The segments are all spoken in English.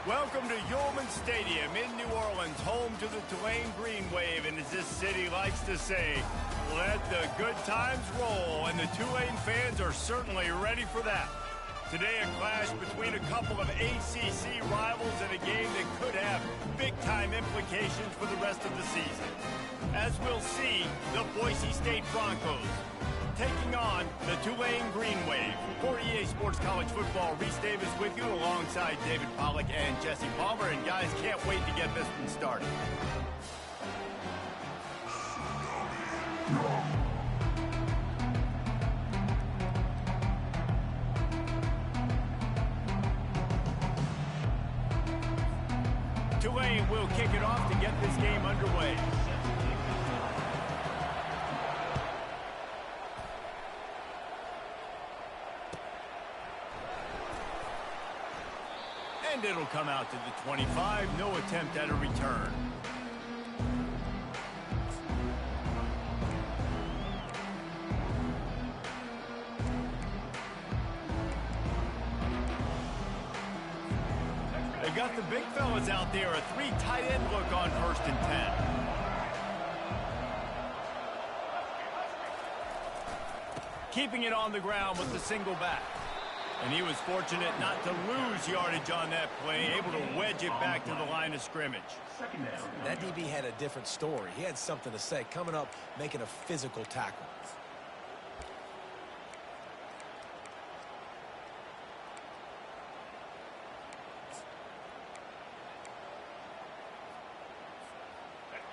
Welcome to Yulman Stadium in New Orleans, home to the Tulane Green Wave, and as this city likes to say, let the good times roll, and the Tulane fans are certainly ready for that. Today, a clash between a couple of ACC rivals in a game that could have big-time implications for the rest of the season. As we'll see, the Boise State Broncos taking on the Tulane Green Wave. For EA Sports College Football, Reese Davis with you alongside David Pollack and Jesse Palmer. And guys, can't wait to get this one started. Tulane will kick it off to get this game underway. And it'll come out to the 25. No attempt at a return. They got the big fellas out there. A three tight end look on 1st and 10. Keeping it on the ground with the single back. And he was fortunate not to lose yardage on that play, able to wedge it back to the line of scrimmage. That DB had a different story. He had something to say, coming up, making a physical tackle.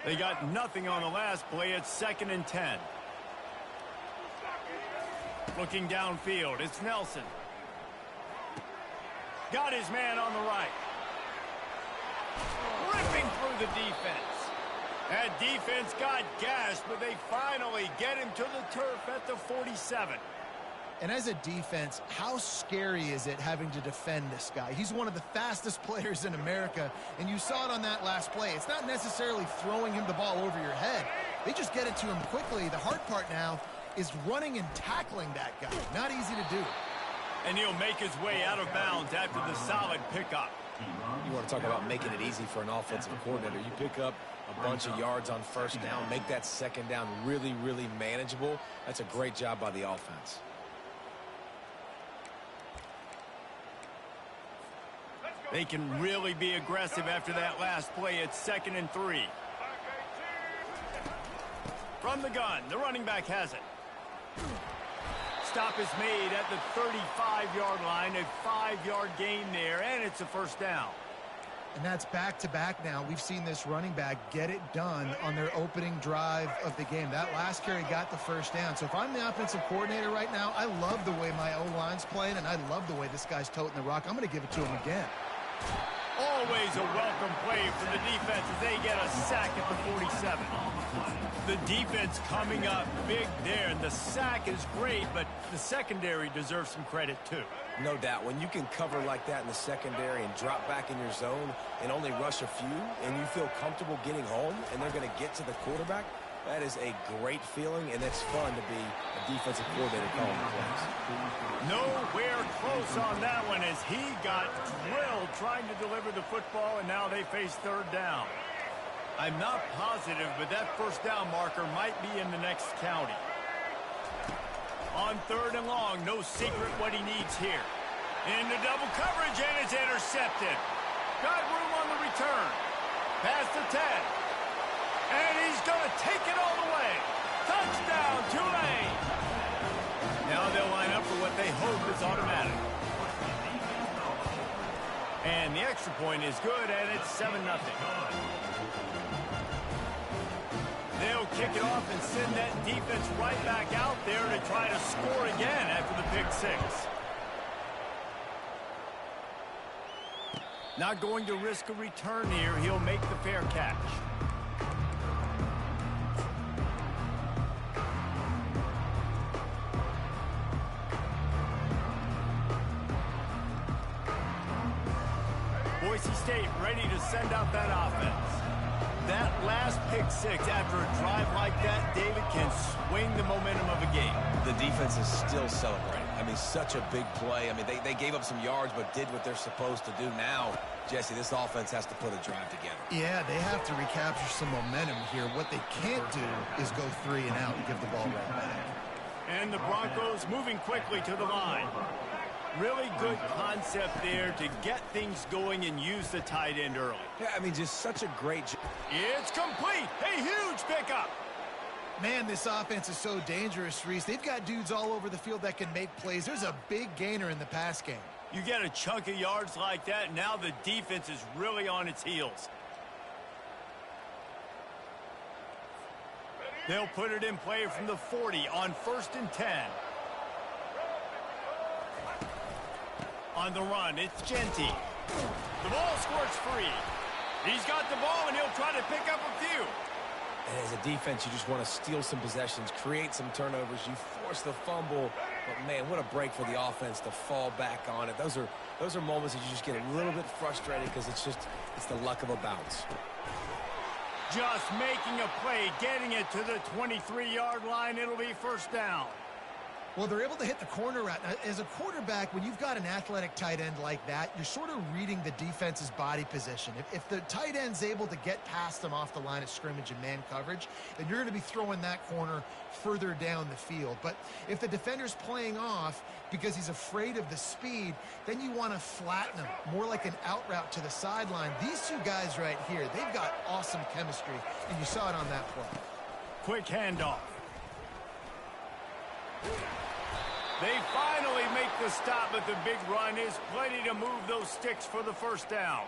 They got nothing on the last play. It's 2nd and 10. Looking downfield, it's Nelson. Got his man on the right. Ripping through the defense. That defense got gashed, but they finally get him to the turf at the 47. And as a defense, how scary is it having to defend this guy? He's one of the fastest players in America, and you saw it on that last play. It's not necessarily throwing him the ball over your head. They just get it to him quickly. The hard part now is running and tackling that guy. Not easy to do. And he'll make his way out of bounds after the solid pickup. You want to talk about making it easy for an offensive coordinator. You pick up a bunch of yards on 1st down, make that 2nd down really, really manageable. That's a great job by the offense. They can really be aggressive after that last play. It's 2nd and 3. From the gun, the running back has it. Stop is made at the 35-yard line, a 5-yard gain there, and it's a 1st down. And that's back-to-back now. We've seen this running back get it done on their opening drive of the game. That last carry got the 1st down. So if I'm the offensive coordinator right now, I love the way my O-line's playing, and I love the way this guy's toting the rock. I'm going to give it to him again. Always a welcome play for the defense as they get a sack at the 47. The defense coming up big there, and the sack is great, but the secondary deserves some credit too. No doubt. When you can cover like that in the secondary and drop back in your zone and only rush a few, and you feel comfortable getting home, and they're going to get to the quarterback, that is a great feeling, and it's fun to be a defensive coordinator calling the plays. Nowhere close on that one as he got drilled trying to deliver the football, and now they face 3rd down. I'm not positive, but that 1st down marker might be in the next county. On 3rd and long, no secret what he needs here. Into double coverage, and it's intercepted. Got room on the return. Past the 10. And he's going to take it all the way. Touchdown, Tulane. Now they'll line up for what they hope is automatic. And the extra point is good, and it's 7-0. They'll kick it off and send that defense right back out there to try to score again after the pick 6. Not going to risk a return here. He'll make the fair catch. Boise State ready to send out that offense. That last pick 6 after a drive like that, David, can swing the momentum of a game. The defense is still celebrating. I mean, such a big play. I mean, they gave up some yards but did what they're supposed to do. Now, Jesse, this offense has to put a drive together. Yeah, they have to recapture some momentum here. What they can't do is go 3 and out and give the ball right back. And the Broncos moving quickly to the line. Really good concept there to get things going and use the tight end early. Yeah, I mean, just such a great job. It's complete. A huge pickup. Man, this offense is so dangerous, Reese. They've got dudes all over the field that can make plays. There's a big gainer in the pass game. You get a chunk of yards like that, now the defense is really on its heels. They'll put it in play from the 40 on 1st and 10. On the run, it's Genty. The ball squirts free. He's got the ball, and he'll try to pick up a few. And as a defense, you just want to steal some possessions, create some turnovers. You force the fumble. But, man, what a break for the offense to fall back on it. Those are moments that you just get a little bit frustrated because it's the luck of a bounce. Just making a play, getting it to the 23-yard line. It'll be 1st down. Well, they're able to hit the corner route. As a quarterback, when you've got an athletic tight end like that, you're sort of reading the defense's body position. If the tight end's able to get past them off the line of scrimmage and man coverage, then you're going to be throwing that corner further down the field. But if the defender's playing off because he's afraid of the speed, then you want to flatten him, more like an out route to the sideline. These two guys right here, they've got awesome chemistry, and you saw it on that play. Quick handoff. They finally make the stop, but the big run is plenty to move those sticks for the 1st down.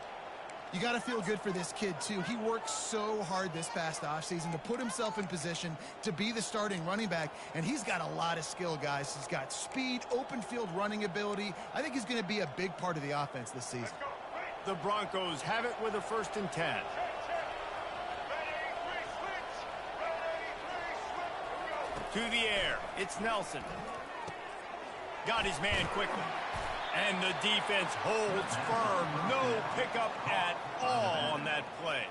You got to feel good for this kid, too. He worked so hard this past offseason to put himself in position to be the starting running back, and he's got a lot of skill, guys. He's got speed, open field running ability. I think he's going to be a big part of the offense this season. The Broncos have it with a 1st and 10. To the air, it's Nelson. Got his man quickly. And the defense holds firm. No pickup at all on that play.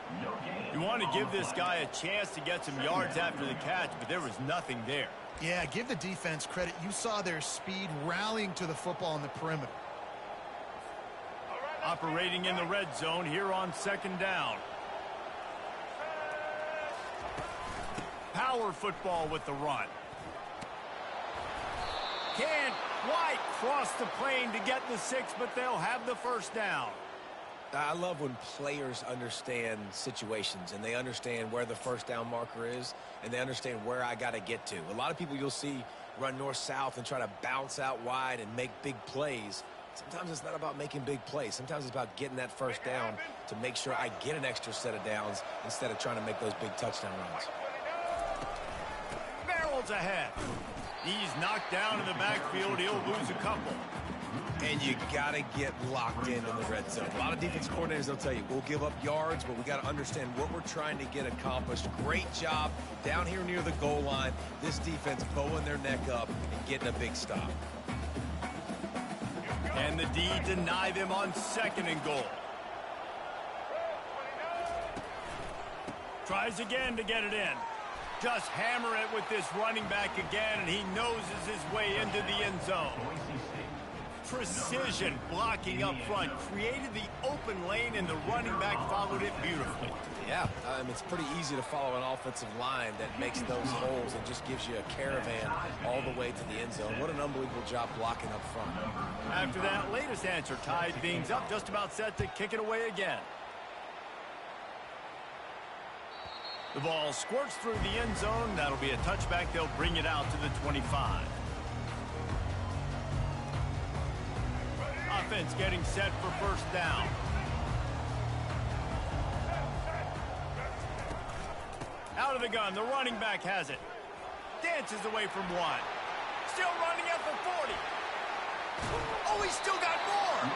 You want to give this guy a chance to get some yards after the catch, but there was nothing there. Yeah, give the defense credit. You saw their speed rallying to the football on the perimeter. Operating in the red zone here on 2nd down. Power football with the run. Can't quite cross the plane to get the 6, but they'll have the 1st down. I love when players understand situations and they understand where the 1st down marker is and they understand where I got to get to. A lot of people you'll see run north-south and try to bounce out wide and make big plays. Sometimes it's not about making big plays. Sometimes it's about getting that 1st down to make sure I get an extra set of downs instead of trying to make those big touchdown runs. Barrels ahead. He's knocked down in the backfield. He'll lose a couple. And you got to get locked in the red zone. A lot of defense coordinators, they'll tell you, we'll give up yards, but we got to understand what we're trying to get accomplished. Great job down here near the goal line. This defense bowing their neck up and getting a big stop. And the D deny them on 2nd and goal. Tries again to get it in. Just hammer it with this running back again, and he noses his way into the end zone. Precision blocking up front created the open lane, and the running back followed it beautifully. Yeah, it's pretty easy to follow an offensive line that makes those holes and just gives you a caravan all the way to the end zone. What an unbelievable job blocking up front. After that latest answer tied things up, just about set to kick it away again. The ball squirts through the end zone. That'll be a touchback. They'll bring it out to the 25. Offense getting set for 1st down. Out of the gun. The running back has it. Dances away from one. Still running at the 40. Oh, he's still got more.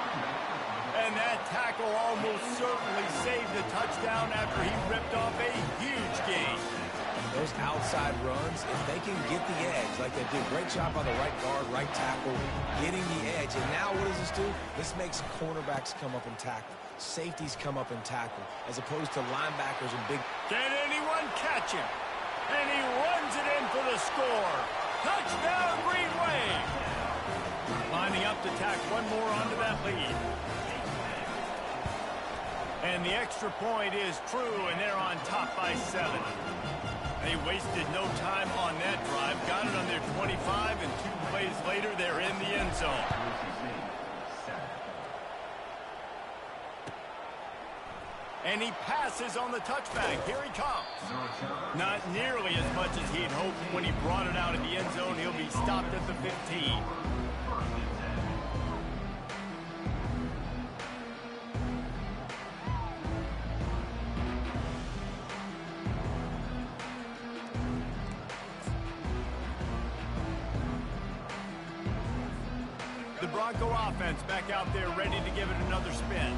And that tackle almost certainly saved the touchdown after he ripped off a huge gain. Those outside runs, if they can get the edge like they do, great job by the right guard, right tackle, getting the edge. And now what does this do? This makes cornerbacks come up and tackle. Safeties come up and tackle, as opposed to linebackers and big. Can anyone catch him? And he runs it in for the score. Touchdown, Green Wave. Lining up to tack one more onto that lead. And the extra point is true, and they're on top by 7. They wasted no time on that drive. Got it on their 25, and 2 plays later, they're in the end zone. And he passes on the touchback. Here he comes. Not nearly as much as he'd hoped when he brought it out in the end zone. He'll be stopped at the 15. The Bronco offense back out there ready to give it another spin.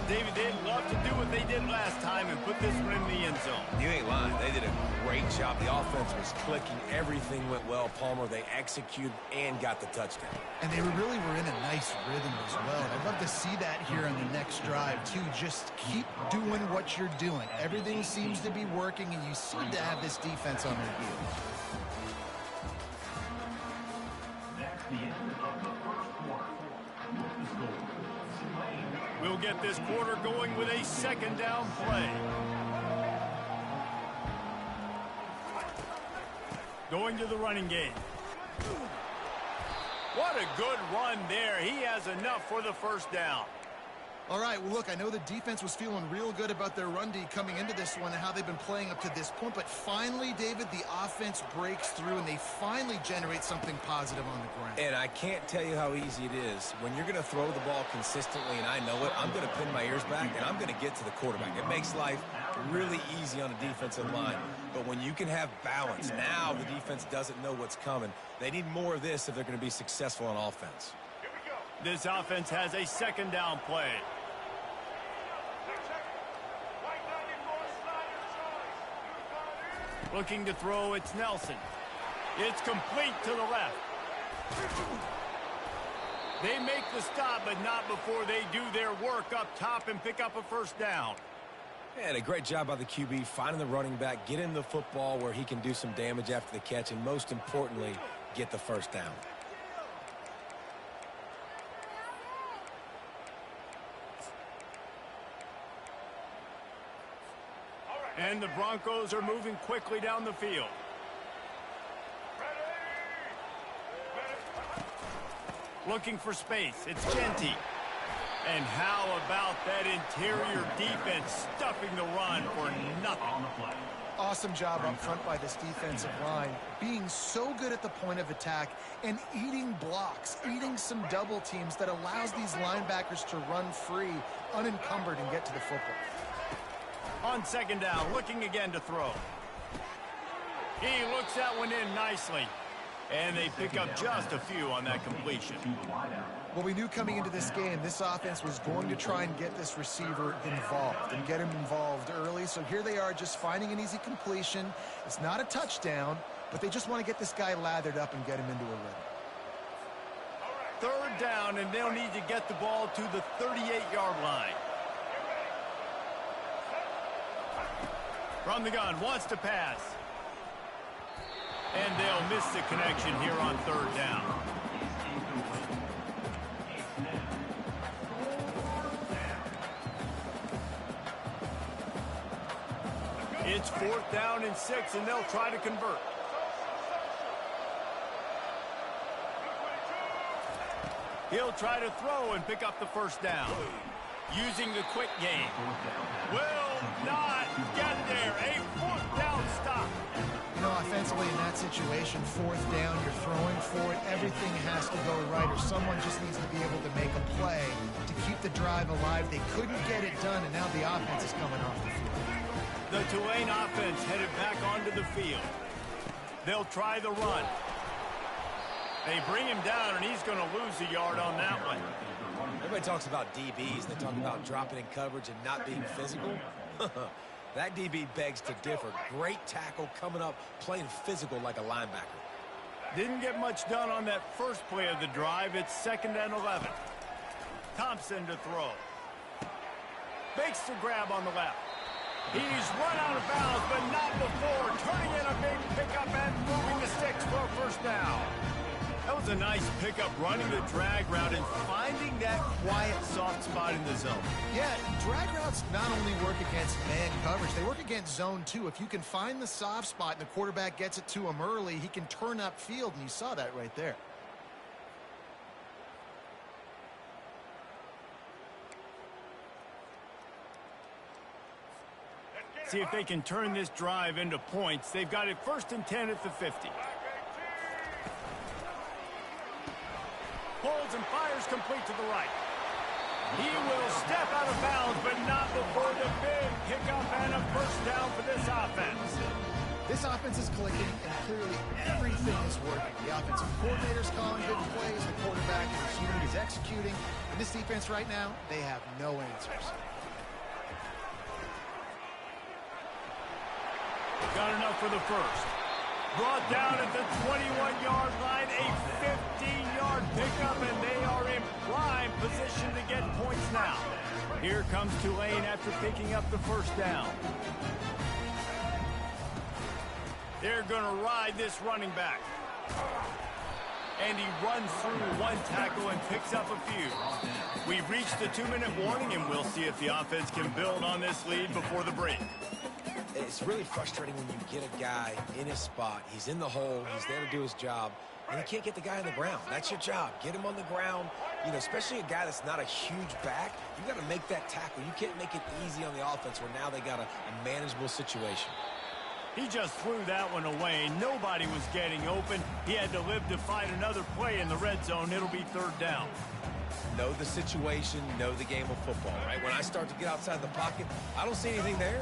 David, they'd love to do what they did last time and put this one in the end zone. You ain't lying. They did a great job. The offense was clicking. Everything went well, Palmer. They executed and got the touchdown. And they really were in a nice rhythm as well. I'd love to see that here on the next drive, too. Just keep doing what you're doing. Everything seems to be working, and you seem to have this defense on their heels. We'll get this quarter going with a second down play. Going to the running game. What a good run there. He has enough for the first down. All right, well, look, I know the defense was feeling real good about their run D coming into this one and how they've been playing up to this point, but finally, David, the offense breaks through and they finally generate something positive on the ground. And I can't tell you how easy it is. When you're going to throw the ball consistently, and I know it, I'm going to pin my ears back, and I'm going to get to the quarterback. It makes life really easy on a defensive line. But when you can have balance, now the defense doesn't know what's coming. They need more of this if they're going to be successful on offense. This offense has a second down play. Looking to throw, it's Nelson. It's complete to the left. They make the stop, but not before they do their work up top and pick up a first down. And a great job by the QB finding the running back, get him the football where he can do some damage after the catch, and most importantly, get the first down. And the Broncos are moving quickly down the field. Looking for space. It's Genty. And how about that interior defense stuffing the run for nothing? Awesome job up front by this defensive line, being so good at the point of attack and eating blocks, eating some double teams that allows these linebackers to run free, unencumbered, and get to the football. On second down, looking again to throw. He looks that one in nicely. And they pick up just a few on that completion. Well, we knew coming into this game, this offense was going to try and get this receiver involved and get him involved early. So here they are just finding an easy completion. It's not a touchdown, but they just want to get this guy lathered up and get him into a rhythm. Third down, and they'll need to get the ball to the 38-yard line. From the gun, wants to pass. And they'll miss the connection here on third down. It's 4th down and 6, and they'll try to convert. He'll try to throw and pick up the first down. Using the quick game. Will not get there. A 4th down stop. You know, offensively in that situation, 4th down, you're throwing for it. Everything has to go right, or someone just needs to be able to make a play to keep the drive alive. They couldn't get it done, and now the offense is coming off the field. The Tulane offense headed back onto the field. They'll try the run. They bring him down, and he's going to lose a yard on that one. Everybody talks about DBs. They talk about dropping in coverage and not being physical. That DB begs to differ. Great tackle coming up, playing physical like a linebacker. Didn't get much done on that first play of the drive. It's 2nd and 11. Thompson to throw. Makes the grab on the left. He's run out of bounds, but not before. Turning in a big pickup and moving the sticks for a first down. That was a nice pickup, running the drag route and finding that quiet, soft spot in the zone. Yeah, drag routes not only work against man coverage, they work against zone too. If you can find the soft spot and the quarterback gets it to him early, he can turn upfield, and you saw that right there. See if they can turn this drive into points. They've got it 1st and 10 at the 50. Pulls and fires complete to the right. He will step out of bounds, but not before the big pickup and a first down for this offense. This offense is clicking, and clearly everything is working. The offensive coordinator's calling good plays, the quarterback and his unit is executing. And this defense right now, they have no answers. Got enough for the first. Brought down at the 21-yard line, a 15-yard pickup, and they are in prime position to get points now. Here comes Tulane after picking up the first down. They're going to ride this running back. And he runs through one tackle and picks up a few. We've reached the 2-minute warning, and we'll see if the offense can build on this lead before the break. It's really frustrating when you get a guy in his spot. He's in the hole. He's there to do his job. And you can't get the guy on the ground. That's your job. Get him on the ground. You know, especially a guy that's not a huge back. You got to make that tackle. You can't make it easy on the offense where now they got a manageable situation. He just threw that one away. Nobody was getting open. He had to live to find another play in the red zone. It'll be 3rd down. Know the situation, know the game of football, right? When I start to get outside the pocket, I don't see anything there.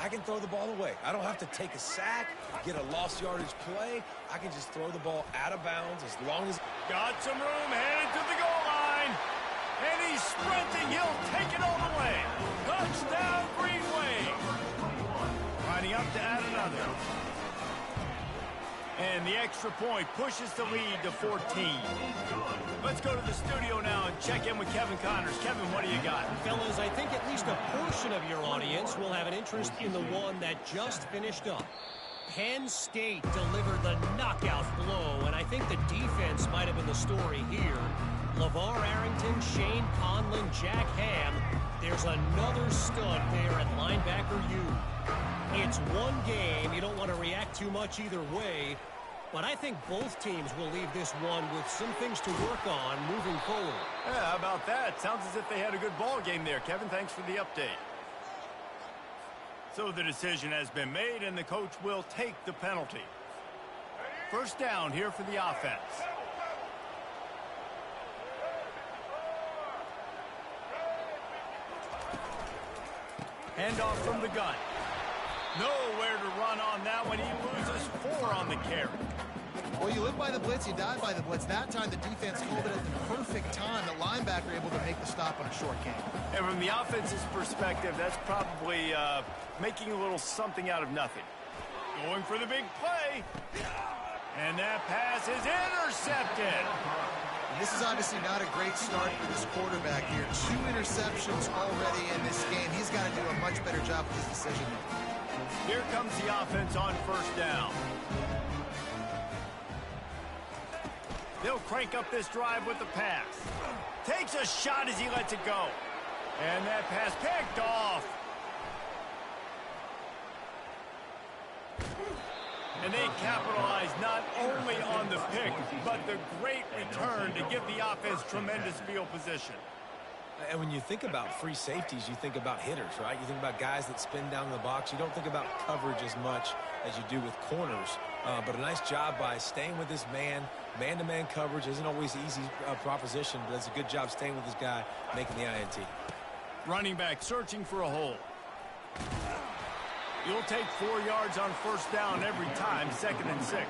I can throw the ball away. I don't have to take a sack, get a lost yardage play. I can just throw the ball out of bounds as long as... Got some room, headed to the goal line. And he's sprinting. He'll take it all the way. Touchdown, Green Wave. Lining up to add another. And the extra point pushes the lead to 14. Let's go to the studio now and check in with Kevin Connors. Kevin, what do you got? Fellas, I think at least a portion of your audience will have an interest in the one that just finished up. Penn State delivered the knockout blow, and I think the defense might have been the story here. LeVar Arrington, Shane Conlon, Jack Ham. There's another stud there at linebacker U. It's one game. You don't want to react too much either way. But I think both teams will leave this one with some things to work on moving forward. Yeah, how about that? Sounds as if they had a good ball game there. Kevin, thanks for the update. So the decision has been made, and the coach will take the penalty. First down here for the offense. Handoff from the gun. Nowhere to run on that one. He loses 4 on the carry. Well, you live by the blitz, you die by the blitz. That time the defense called it at the perfect time. The linebacker able to make the stop on a short game. And from the offense's perspective, that's probably making a little something out of nothing. Going for the big play. And that pass is intercepted. And this is obviously not a great start for this quarterback here. 2 interceptions already in this game. He's got to do a much better job with his decision making. Here comes the offense on first down. They'll crank up this drive with the pass. Takes a shot as he lets it go. And that pass picked off. And they capitalize not only on the pick, but the great return to give the offense tremendous field position. And when you think about free safeties, you think about hitters, right? You think about guys that spin down in the box. You don't think about coverage as much as you do with corners. But a nice job by staying with this man. Man-to-man coverage isn't always an easy proposition, but that's a good job staying with this guy, making the INT. Running back searching for a hole. You'll take 4 yards on first down every time, 2nd and 6.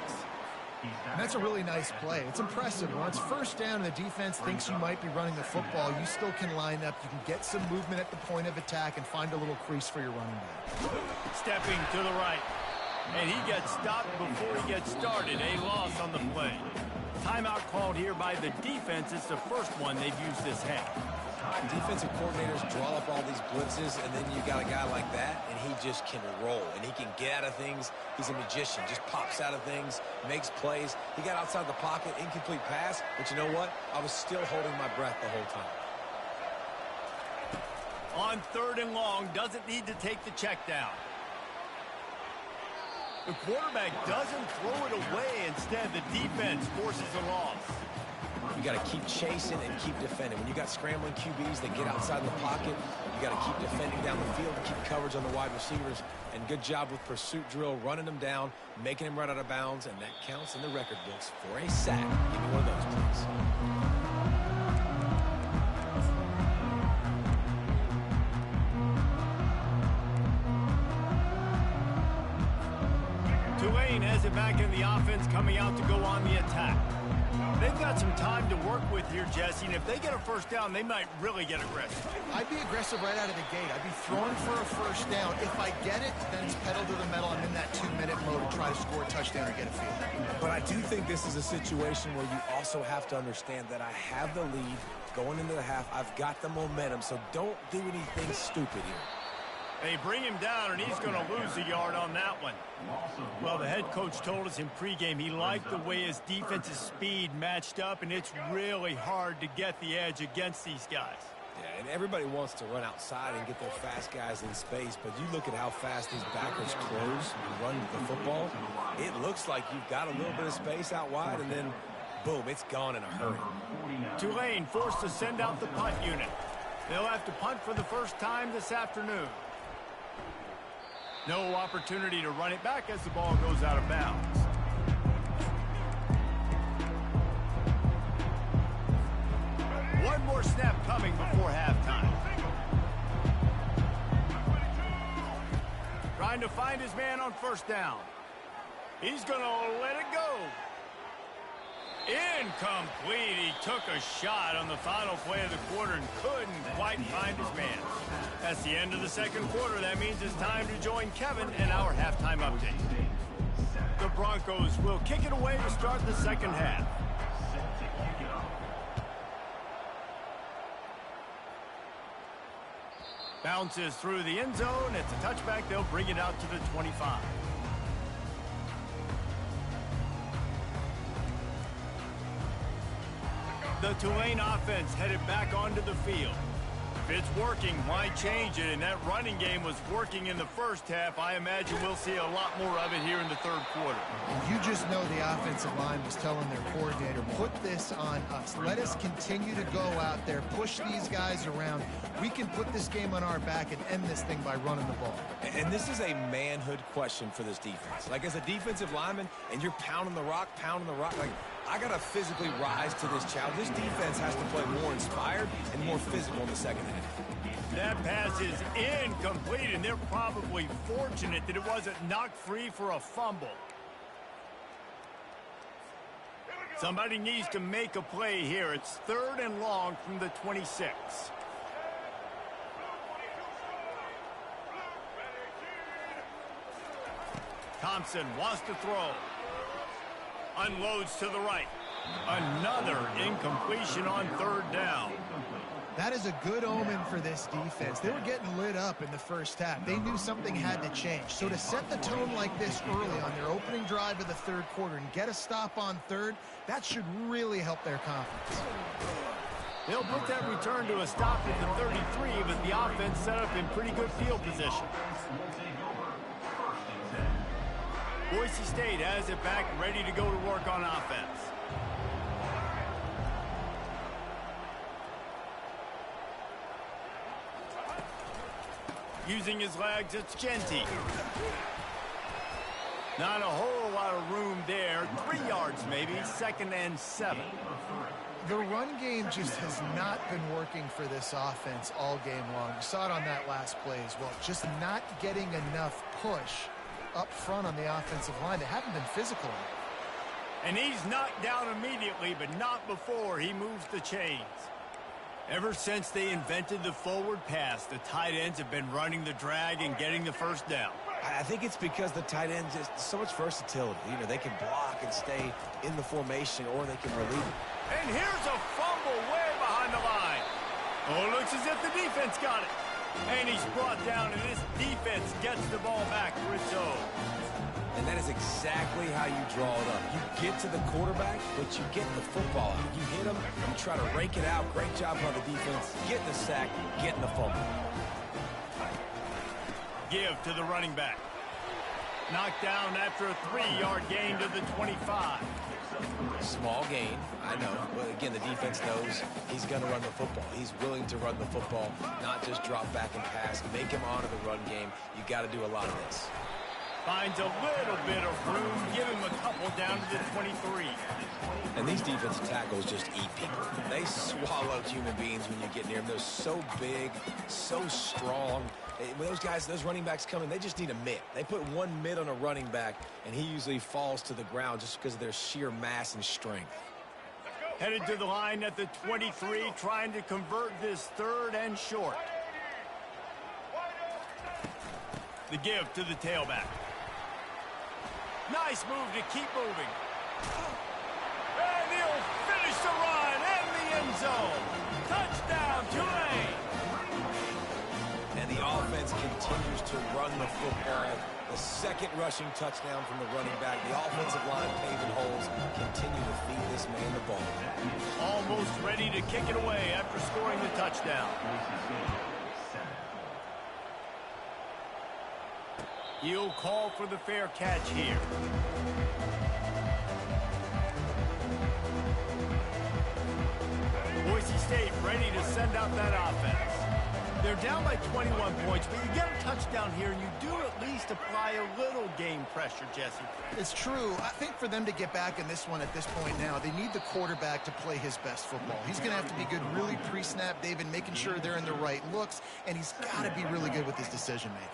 And that's a really nice play. It's impressive. When it's first down and the defense thinks you might be running the football, you still can line up. You can get some movement at the point of attack and find a little crease for your running back. Stepping to the right. And he gets stopped before he gets started. A loss on the play. Timeout called here by the defense. It's the first one they've used this half. Defensive coordinators draw up all these blitzes, and then you got a guy like that, and he just can roll, and he can get out of things. He's a magician, just pops out of things, makes plays. He got outside the pocket, incomplete pass, but you know what? I was still holding my breath the whole time. On 3rd and long, doesn't need to take the check down. The quarterback doesn't throw it away. Instead, the defense forces a loss. You got to keep chasing and keep defending. When you got scrambling QBs that get outside the pocket, you got to keep defending down the field and keep coverage on the wide receivers. And good job with pursuit drill, running them down, making them run out of bounds, and that counts in the record books for a sack. Give me one of those, please. Tulane has it back in the offense, coming out to go on the attack. They've got some time to work with here, Jesse, and if they get a first down, they might really get aggressive. I'd be aggressive right out of the gate. I'd be throwing for a first down. If I get it, then it's pedal to the metal. I'm in that 2-minute mode to try to score a touchdown or get a field. But I do think this is a situation where you also have to understand that I have the lead going into the half. I've got the momentum, so don't do anything stupid here. They bring him down, and he's going to lose a yard on that one. Well, the head coach told us in pregame he liked the way his defensive speed matched up, and it's really hard to get the edge against these guys. Yeah, and everybody wants to run outside and get their fast guys in space, but you look at how fast these backers close and run the football. It looks like you've got a little bit of space out wide, and then, boom, it's gone in a hurry. Tulane forced to send out the punt unit. They'll have to punt for the first time this afternoon. No opportunity to run it back as the ball goes out of bounds. One more snap coming before halftime. Trying to find his man on first down. He's going to let it go. Incomplete. He took a shot on the final play of the quarter and couldn't quite find his man. That's the end of the second quarter. That means it's time to join Kevin in our halftime update. The Broncos will kick it away to start the second half. Bounces through the end zone. It's a touchback. They'll bring it out to the 25. The Tulane offense headed back onto the field. If it's working, why change it? And that running game was working in the first half. I imagine we'll see a lot more of it here in the third quarter. And you just know the offensive line was telling their coordinator, put this on us. Let us continue to go out there, push these guys around. We can put this game on our back and end this thing by running the ball. And this is a manhood question for this defense. Like, as a defensive lineman, and you're pounding the rock, like, I got to physically rise to this challenge. This defense has to play more inspired and more physical in the second half. That pass is incomplete, and they're probably fortunate that it wasn't knocked free for a fumble. Somebody needs to make a play here. It's 3rd and long from the 26. Thompson wants to throw. Unloads to the right. Another incompletion on 3rd down. That is a good omen for this defense. They were getting lit up in the first half. They knew something had to change. So to set the tone like this early on their opening drive of the third quarter and get a stop on 3rd, that should really help their confidence. They'll put that return to a stop at the 33, but the offense set up in pretty good field position. Boise State has it back, ready to go to work on offense. Using his legs, it's Genty. Not a whole lot of room there. 3 yards maybe, 2nd and 7. The run game just has not been working for this offense all game long. You saw it on that last play as well. Just not getting enough push up front on the offensive line. They haven't been physical. And he's knocked down immediately, but not before he moves the chains. Ever since they invented the forward pass, the tight ends have been running the drag and getting the first down. I think it's because the tight ends is so much versatility. You know, they can block and stay in the formation, or they can relieve it. And here's a fumble way behind the line. Oh, looks as if the defense got it. And he's brought down, and this defense gets the ball back for its own. And that is exactly how you draw it up. You get to the quarterback, but you get the football out. You hit him, you try to rake it out. Great job by the defense. Getting the sack, getting the fumble. Give to the running back. Knocked down after a 3-yard gain to the 25. Small gain, I know. But again, the defense knows he's going to run the football. He's willing to run the football, not just drop back and pass. Make him honor the run game. You got to do a lot of this. Finds a little bit of room. Give him a couple down to the 23. And these defensive tackles just eat people. They swallow human beings when you get near them. They're so big, so strong. When those guys, those running backs come in, they just need a mitt. They put one mitt on a running back, and he usually falls to the ground just because of their sheer mass and strength. Headed to the line at the 23, trying to convert this 3rd and short. The give to the tailback. Nice move to keep moving. And he'll finish the run in the end zone. Touchdown, Tulane. And the offense continues to run the football. The 2nd rushing touchdown from the running back. The offensive line paving holes. Continue to feed this man the ball. Almost ready to kick it away after scoring the touchdown. He'll call for the fair catch here. Boise State ready to send out that offense. They're down by 21 points, but you get a touchdown here, and you do at least apply a little game pressure, Jesse. It's true. I think for them to get back in this one at this point now, they need the quarterback to play his best football. He's going to have to be good really pre-snap, David, making sure they're in the right looks, and he's got to be really good with his decision-making.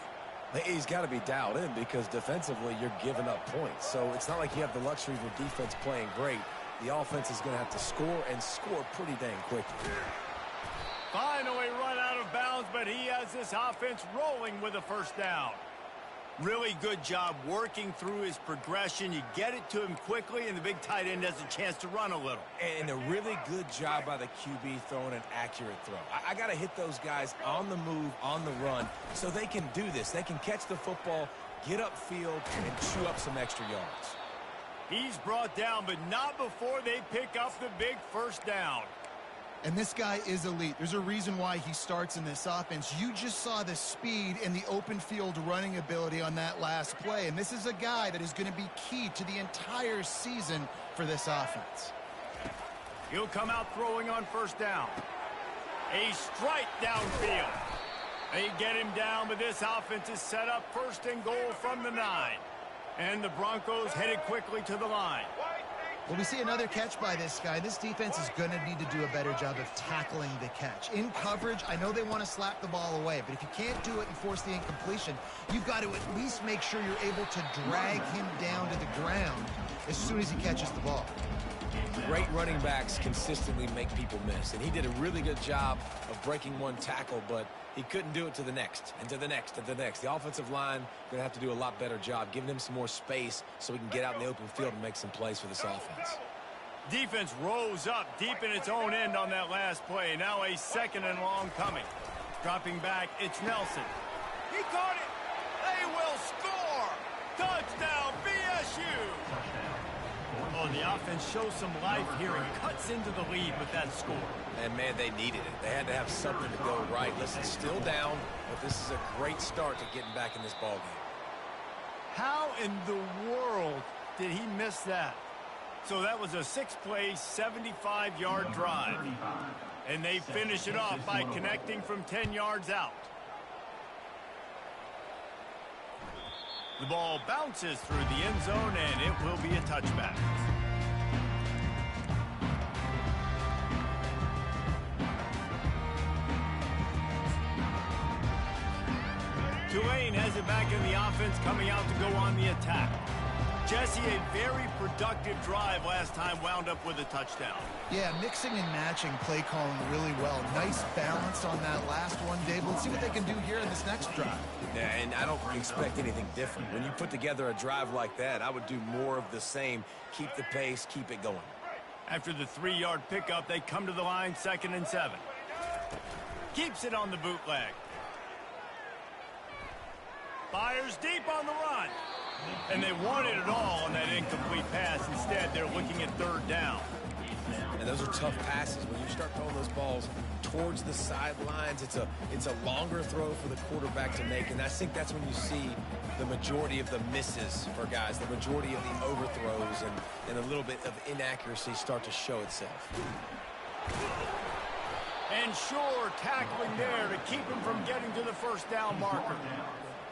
He's got to be dialed in because defensively you're giving up points. So it's not like you have the luxury of your defense playing great. The offense is going to have to score and score pretty dang quickly. Finally run out of bounds, but he has this offense rolling with a 1st down. Really good job working through his progression. You get it to him quickly, and the big tight end has a chance to run a little. And a really good job by the QB throwing an accurate throw. I got to hit those guys on the move, on the run, so they can do this. They can catch the football, get upfield, and chew up some extra yards. He's brought down, but not before they pick up the big 1st down. And this guy is elite. There's a reason why he starts in this offense. You just saw the speed and the open field running ability on that last play. And this is a guy that is going to be key to the entire season for this offense. He'll come out throwing on 1st down. A strike downfield. They get him down, but this offense is set up 1st and goal from the 9. And the Broncos headed quickly to the line. Well, we see another catch by this guy. This defense is going to need to do a better job of tackling the catch. In coverage, I know they want to slap the ball away, but if you can't do it and force the incompletion, you've got to at least make sure you're able to drag him down to the ground as soon as he catches the ball. Great running backs consistently make people miss, and he did a really good job of breaking one tackle, but he couldn't do it to the next, and to the next, and to the next. The offensive line going to have to do a lot better job, giving him some more space so he can get out in the open field and make some plays for this offense. Defense rose up deep in its own end on that last play. Now a 2nd and long coming. Dropping back, it's Nelson. He caught it. They will score. Touchdown, BSU. Oh, the offense shows some life here and cuts into the lead with that score. And, man, they needed it. They had to have something to go right. Listen, still down, but this is a great start to getting back in this ballgame. How in the world did he miss that? So that was a 6-play, 75-yard drive. And they finish it off by connecting from 10 yards out. The ball bounces through the end zone, and it will be a touchback. Tulane has it back in the offense, coming out to go on the attack. Jesse, a very productive drive last time, wound up with a touchdown. Yeah, mixing and matching play calling really well. Nice balance on that last one, Dave. Let's see what they can do here in this next drive. Yeah, and I don't expect anything different. When you put together a drive like that, I would do more of the same. Keep the pace, keep it going. After the 3-yard pickup, they come to the line 2nd and 7. Keeps it on the bootleg. Fires deep on the run. And they wanted it all on that incomplete pass. Instead, they're looking at third down. And those are tough passes. When you start throwing those balls towards the sidelines, it's a longer throw for the quarterback to make. And I think that's when you see the majority of the misses for guys, the majority of the overthrows and a little bit of inaccuracy start to show itself. And sure, tackling there to keep him from getting to the first down marker.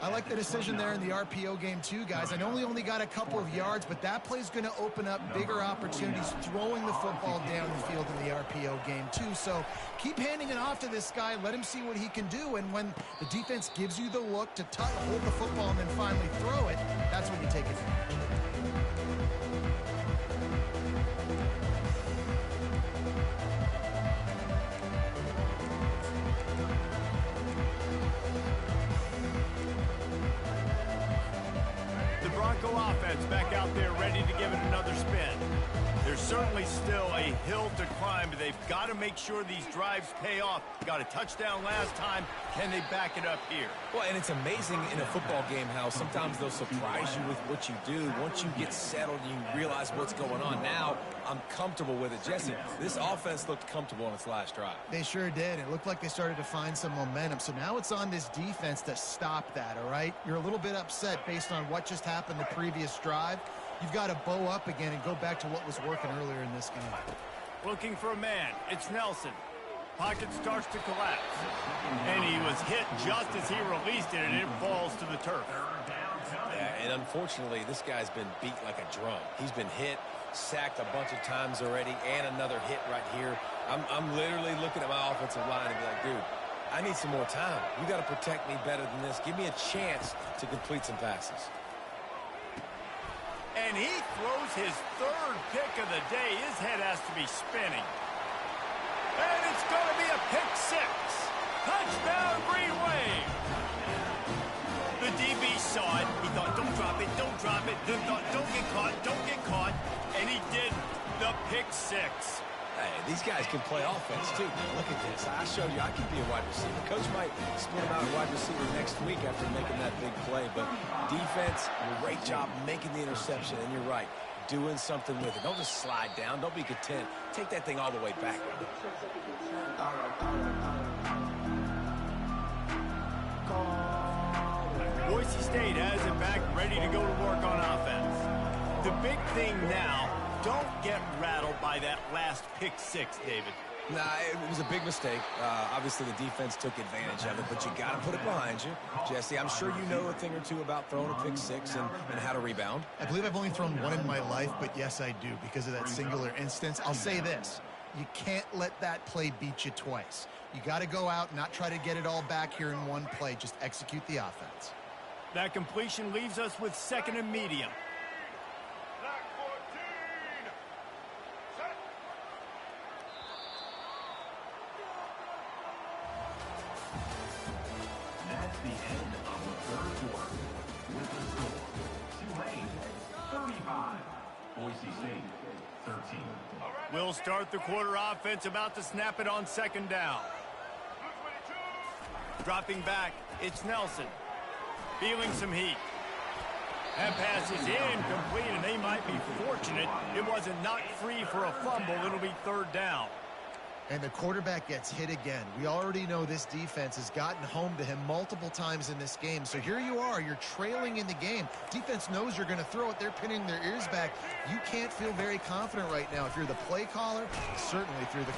I like the decision there in the RPO game too, guys. I know he only got a couple of yards, but that play's going to open up bigger opportunities throwing the football down the field in the RPO game too. So keep handing it off to this guy. Let him see what he can do. And when the defense gives you the look to hold the football and then finally throw it, that's when you take it. Offense back out there ready to give it another spin. There's certainly still a hill to climb, but they've got to make sure these drives pay off. Got a touchdown last time. Can they back it up here? Well, and it's amazing in a football game how sometimes they'll surprise you with what you do. Once you get settled and you realize what's going on, now I'm comfortable with it. Jesse, this offense looked comfortable on its last drive. They sure did. It looked like they started to find some momentum. So now it's on this defense to stop that, all right? You're a little bit upset based on what just happened the previous drive. You've got to bow up again and go back to what was working earlier in this game. Looking for a man. It's Nelson. Pocket starts to collapse. And he was hit just as he released it, and it falls to the turf. Yeah, and unfortunately, this guy's been beat like a drum. He's been hit, sacked a bunch of times already, and another hit right here. I'm literally looking at my offensive line and be like, dude, I need some more time. You got to protect me better than this. Give me a chance to complete some passes. And he throws his third pick of the day. His head has to be spinning. And it's going to be a pick six. Touchdown, Green Wave. The DB saw it. He thought, don't drop it, don't drop it. He thought, don't get caught, don't get caught. And he did the pick six. Hey, these guys can play offense, too. Look at this. I showed you I can be a wide receiver. Coach might split him out a wide receiver next week after making that big play. But defense, great job making the interception. And you're right, doing something with it. Don't just slide down. Don't be content. Take that thing all the way back. Boise State has it back, ready to go to work on offense. The big thing now, don't get rattled by that last pick six, David. Nah, it was a big mistake. Obviously, the defense took advantage of it, but you got to put it behind you. Jesse, I'm sure you know a thing or two about throwing a pick six and how to rebound. I believe I've only thrown one in my life, but yes, I do because of that singular instance. I'll say this. You can't let that play beat you twice. You got to go out and not try to get it all back here in one play. Just execute the offense. That completion leaves us with second and medium. That's the end of the third quarter. With the score, Tulane 35, Boise State 13. We'll start the quarter offense, about to snap it on second down. Dropping back, it's Nelson. Feeling some heat. That pass is incomplete, and they might be fortunate it wasn't knocked free for a fumble. It'll be third down. And the quarterback gets hit again. We already know this defense has gotten home to him multiple times in this game. So here you are. You're trailing in the game. Defense knows you're going to throw it. They're pinning their ears back. You can't feel very confident right now. If you're the play caller, certainly through the...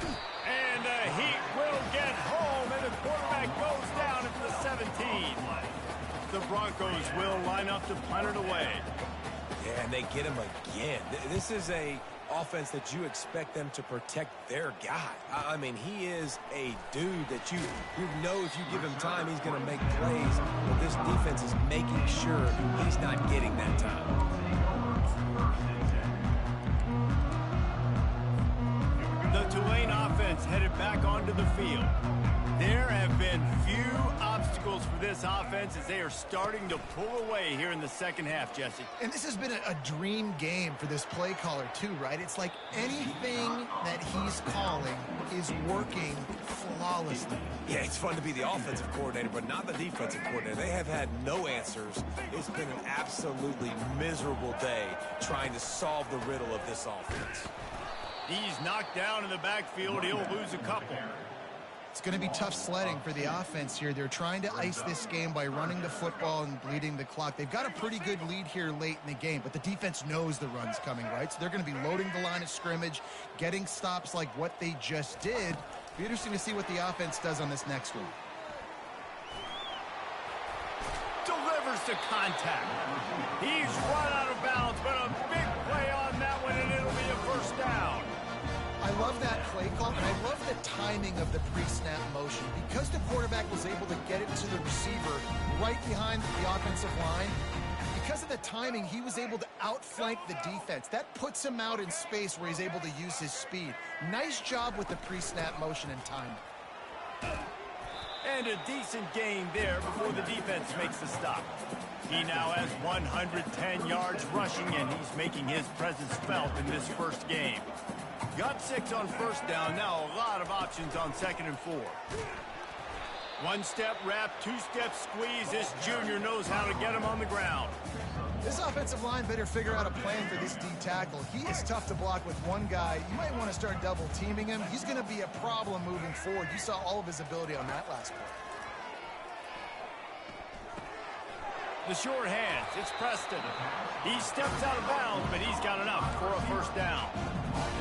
And the heat will get home, and the quarterback goes down at the 17. The Broncos will line up to punt it away. Yeah, and they get him again. This is a offense that you expect them to protect their guy. I mean, he is a dude that you know if you give him time, he's going to make plays. But this defense is making sure he's not getting that time. The Tulane offense headed back onto the field. There have been few obstacles equals for this offense as they are starting to pull away here in the second half, Jesse. And this has been a dream game for this play caller too, right? It's like anything that he's calling is working flawlessly. Yeah, it's fun to be the offensive coordinator, but not the defensive coordinator. They have had no answers. It's been an absolutely miserable day trying to solve the riddle of this offense. He's knocked down in the backfield. He'll lose a couple. It's going to be tough sledding for the offense here. They're trying to ice this game by running the football and bleeding the clock. They've got a pretty good lead here late in the game, but the defense knows the run's coming, right? So they're going to be loading the line of scrimmage, getting stops like what they just did. Be interesting to see what the offense does on this next one. Delivers to contact. He's run out of bounds, but a big play on that one, and it'll be a first down. I love that play call, and I love the timing of the pre-snap motion. Because the quarterback was able to get it to the receiver right behind the offensive line, because of the timing, he was able to outflank the defense. That puts him out in space where he's able to use his speed. Nice job with the pre-snap motion and timing. And a decent gain there before the defense makes the stop. He now has 110 yards rushing, and he's making his presence felt in this first game. Got 6 on first down. Now a lot of options on 2nd and 4. One-step wrap, two-step squeeze. This junior knows how to get him on the ground. This offensive line better figure out a plan for this D tackle. He is tough to block with one guy. You might want to start double teaming him. He's going to be a problem moving forward. You saw all of his ability on that last play. The short hands, it's Preston. He steps out of bounds, but he's got enough for a first down.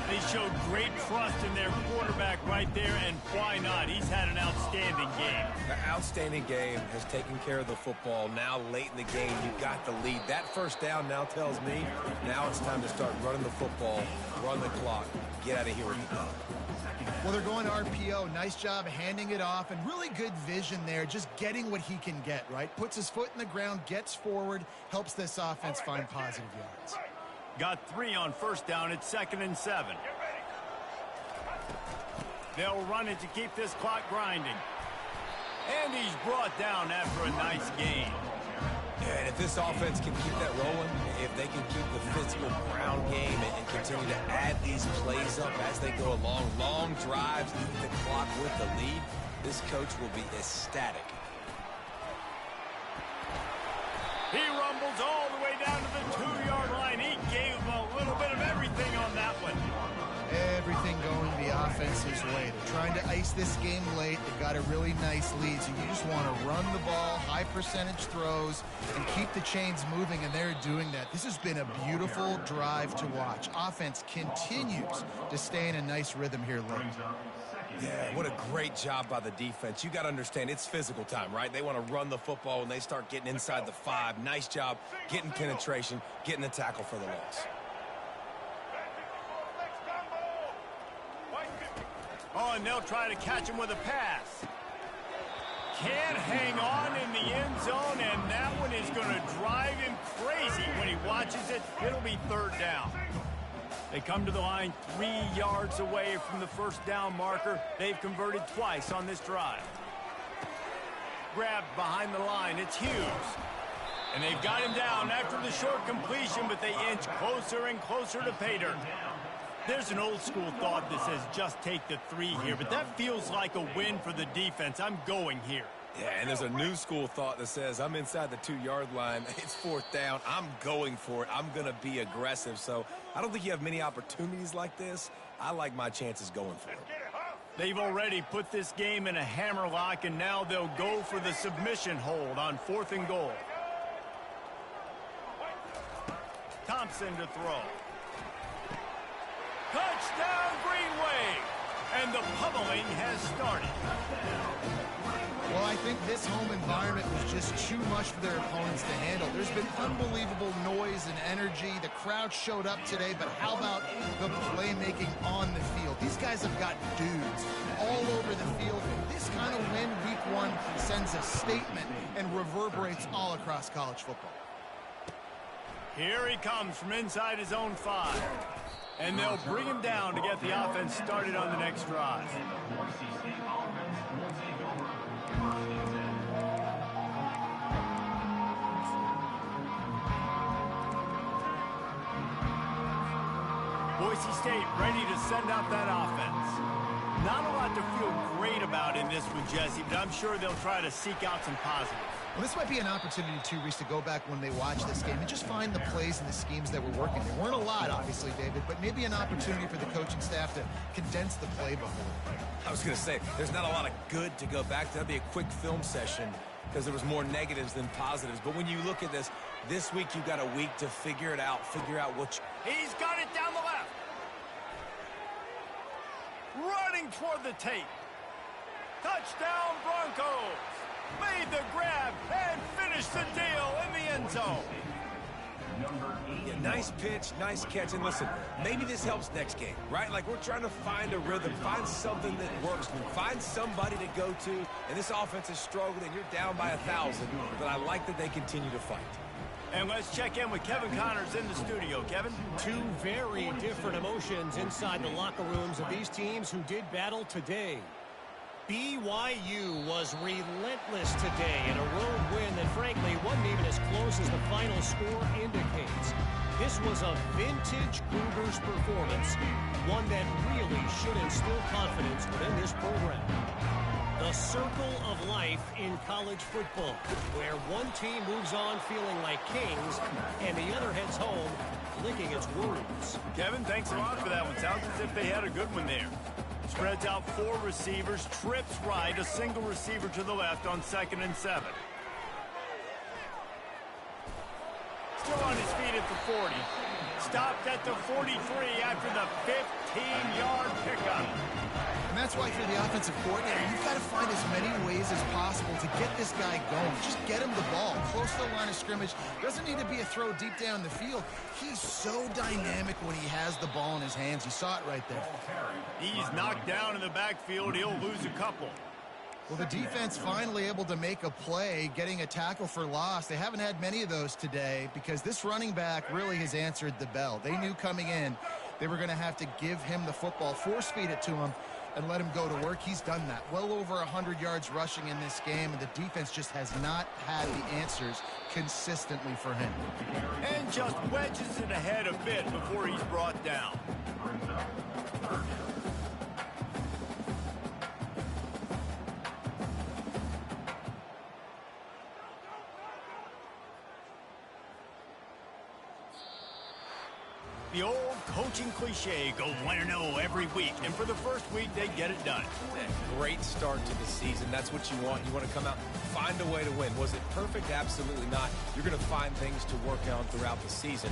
They showed great trust in their quarterback right there, and why not? He's had an outstanding game. The outstanding game has taken care of the football. Now late in the game, you got the lead. That first down now tells me now it's time to start running the football, run the clock, get out of here with the dog. Well, they're going to RPO. Nice job handing it off, and really good vision there, just getting what he can get, right? Puts his foot in the ground, gets forward, helps this offense find positive yards. Got 3 on first down. It's 2nd and 7. They'll run it to keep this clock grinding. And he's brought down after a nice gain. Yeah, and if this offense can keep that rolling, if they can keep the physical ground game and continue to add these plays up as they go along, long drives, eat the clock with the lead, this coach will be ecstatic. He rumbles all the way down to the 2-yard line. He gave him a little bit of everything on that one. Everything going the offense's way. They're trying to ice this game late. They've got a really nice lead, so you just want to run the ball, high percentage throws, and keep the chains moving, and they're doing that. This has been a beautiful drive to watch. Offense continues to stay in a nice rhythm here late. Yeah, what a great job by the defense. You got to understand, it's physical time, right? They want to run the football when they start getting inside the 5. Nice job getting penetration, getting a tackle for the loss. Oh, and they'll try to catch him with a pass. Can't hang on in the end zone, and that one is going to drive him crazy when he watches it. It'll be 3rd down. They come to the line 3 yards away from the first down marker. They've converted twice on this drive. Grabbed behind the line. It's Hughes. And they've got him down after the short completion, but they inch closer and closer to pay dirt. There's an old school thought that says just take the 3 here, but that feels like a win for the defense. I'm going here. Yeah, and there's a new school thought that says I'm inside the 2-yard line. It's 4th down. I'm going for it. I'm going to be aggressive. So I don't think you have many opportunities like this. I like my chances going for it. They've already put this game in a hammerlock, and now they'll go for the submission hold on 4th and goal. Thompson to throw. Touchdown, Green Wave! And the pummeling has started. Well, I think this home environment was just too much for their opponents to handle. There's been unbelievable noise and energy. The crowd showed up today, but how about the playmaking on the field? These guys have got dudes all over the field. This kind of win week 1 sends a statement and reverberates all across college football. Here he comes from inside his own 5. And they'll bring him down to get the offense started on the next drive. Boise State ready to send out that offense. Not a lot to feel great about in this one, Jesse, but I'm sure they'll try to seek out some positives. Well, this might be an opportunity, too, Reese, to go back when they watch this game and just find the plays and the schemes that were working. There weren't a lot, obviously, David, but maybe an opportunity for the coaching staff to condense the playbook. I was going to say, there's not a lot of good to go back to. That'd be a quick film session because there was more negatives than positives. But when you look at this week you've got a week to figure it out, what you... He's got it down the left. Running toward the tape. Touchdown, Broncos. Made the grab and finished the deal in the end zone. Yeah, nice pitch, nice catch. And listen, maybe this helps next game, right? Like we're trying to find a rhythm, find something that works, find somebody to go to. And this offense is struggling, and you're down by 1,000. But I like that they continue to fight. And let's check in with Kevin Connors in the studio. Kevin? Two very different emotions inside the locker rooms of these teams who did battle today. BYU was relentless today in a road win that frankly wasn't even as close as the final score indicates. This was a vintage Cougars performance, one that really should instill confidence within this program. The circle of life in college football, where one team moves on feeling like kings and the other heads home licking its wounds. Kevin, thanks a lot for that one. Sounds as if they had a good one there. Spreads out 4 receivers, trips right, a single receiver to the left on 2nd and 7. Still on his feet at the 40. Stopped at the 43 after the 15-yard pickup. And that's why, if you're the offensive coordinator, you've got to find as many ways as possible to get this guy going. Just get him the ball close to the line of scrimmage. Doesn't need to be a throw deep down the field. He's so dynamic when he has the ball in his hands. You saw it right there. He's knocked down in the backfield. He'll lose a couple. Well, the defense finally able to make a play, getting a tackle for loss. They haven't had many of those today because this running back really has answered the bell. They knew coming in they were going to have to give him the football, force feed it to him, and let him go to work. He's done that. Well over 100 yards rushing in this game, and the defense just has not had the answers consistently for him. And just wedges it ahead a bit before he's brought down. The old coaching cliche, go 1-0 every week. And for the first week, they get it done. Great start to the season. That's what you want. You want to come out, find a way to win. Was it perfect? Absolutely not. You're going to find things to work on throughout the season.